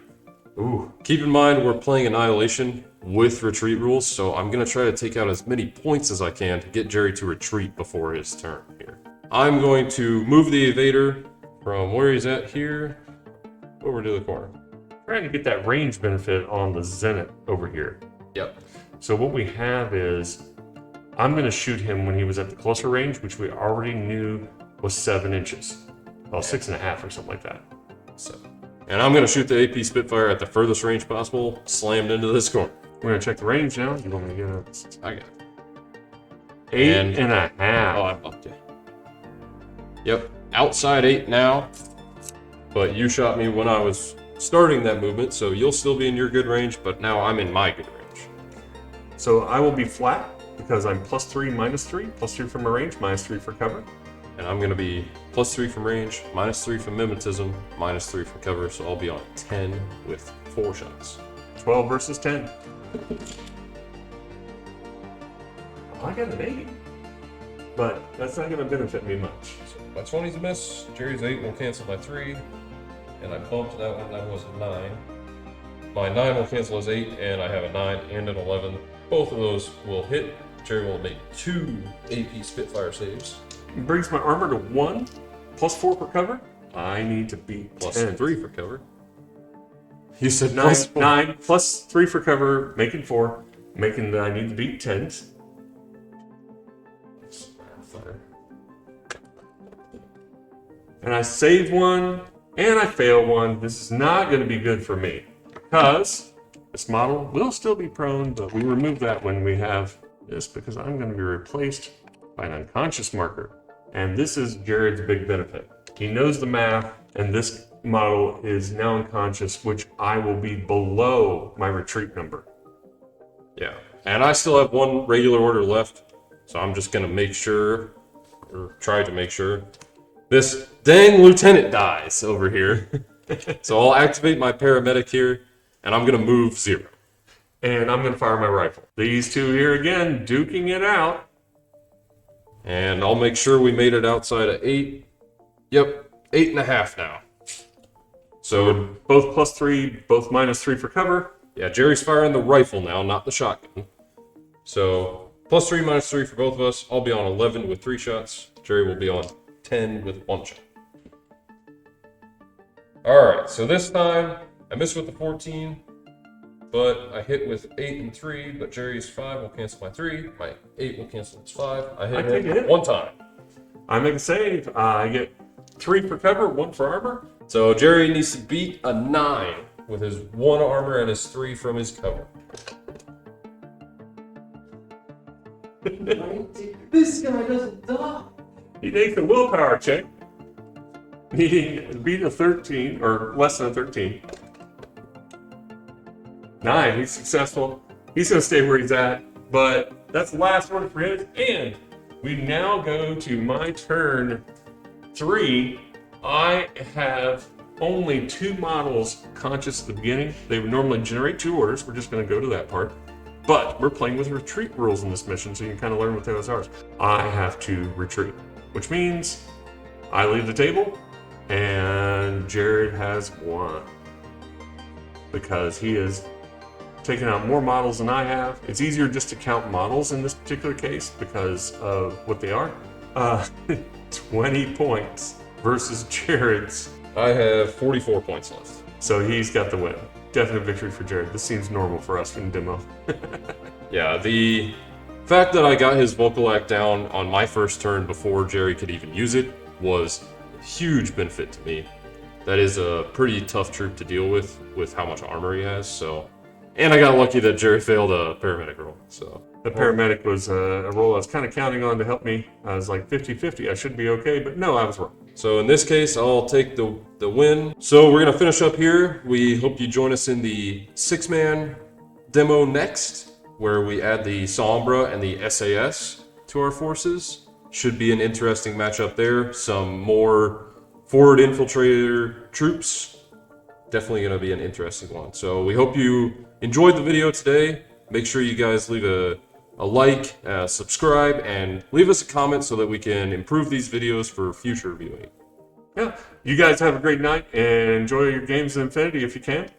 Ooh. Keep in mind, we're playing Annihilation with retreat rules, so I'm going to try to take out as many points as I can to get Jerry to retreat before his turn here. I'm going to move the evader from where he's at here over to the corner. trying to get that range benefit on the Zenit over here. Yep. So what we have is, I'm going to shoot him when he was at the closer range, which we already knew was 7 inches. Well, 6.5 or something like that. So, and I'm going to shoot the AP Spitfire at the furthest range possible, slammed into this corner. We're going to check the range now. You want me to get it? I got it. 8.5. Oh, I bumped you. Yep, outside 8 now, but you shot me when I was starting that movement, so you'll still be in your good range, but now I'm in my good range. So I will be flat because I'm +3, -3, +3 from my range, -3 for cover. And I'm going to be +3 from range, -3 from mimetism, -3 from cover, so I'll be on 10 with 4 shots. 12 versus 10. I got an 8, but that's not going to benefit me much. So my 20's a miss, Jerry's 8 will cancel my 3, and I bumped that one, that was a 9. My 9 will cancel as 8, and I have a 9 and an 11. Both of those will hit. Jerry will make 2 AP Spitfire saves. It brings my armor to 1, +4 for cover. I need to beat Plus 10. 3 for cover. You said 9, plus 4. 9 +3 for cover, making 4, making I need to beat 10s. And I save 1, and I fail 1. This is not going to be good for me, because this model will still be prone, but we remove that when we have this, because I'm going to be replaced by an unconscious marker. And this is Jared's big benefit. He knows the math, and this model is now unconscious, which I will be below my retreat number. Yeah, and I still have 1 regular order left, so I'm just going to make sure, or try to make sure, this dang lieutenant dies over here. So I'll activate my paramedic here, and I'm going to move 0. And I'm going to fire my rifle. These two here again, duking it out. And I'll make sure we made it outside of 8. Yep, 8.5 now. So, Both +3, both -3 for cover. yeah, Jerry's firing the rifle now, not the shotgun. So, +3, -3 for both of us. I'll be on 11 with 3 shots. Jerry will be on 10 with 1 shot. Alright, so this time, I missed with the 14, but I hit with 8 and 3, but Jerry's 5 will cancel my 3. My 8 will cancel his 5. I take hit it. him 1 time. I make a save. I get 3 for cover, 1 for armor. So Jerry needs to beat a 9 with his 1 armor and his 3 from his cover. This guy doesn't die. He takes a willpower check, needing to beat a 13 or less than a 13. 9, he's successful. He's going to stay where he's at, but that's the last one for him. And we now go to my turn 3. I have only 2 models conscious at the beginning. They would normally generate 2 orders. We're just going to go to that part. But we're playing with retreat rules in this mission, so you can kind of learn what those are. I have to retreat, which means I leave the table, and Jared has 1. Because he has taken out more models than I have. It's easier just to count models in this particular case because of what they are. 20 points versus Jared's. I have 44 points left. So he's got the win. Definite victory for Jared. This seems normal for us in demo. Yeah, the fact that I got his vocal act down on my first turn before Jerry could even use it was a huge benefit to me. That is a pretty tough troop to deal with how much armor he has, so... And I got lucky that Jerry failed a paramedic roll, so... The paramedic was a role I was kind of counting on to help me. I was like 50-50, I should be okay, but no, I was wrong. So in this case, I'll take the win. So we're going to finish up here. We hope you join us in the 6-man demo next, where we add the Sombra and the SAS to our forces. Should be an interesting matchup there. Some more forward infiltrator troops. Definitely going to be an interesting one. So we hope you enjoyed the video today. Make sure you guys leave a like, subscribe, and leave us a comment so that we can improve these videos for future viewing. Yeah, you guys have a great night and enjoy your games in Infinity if you can.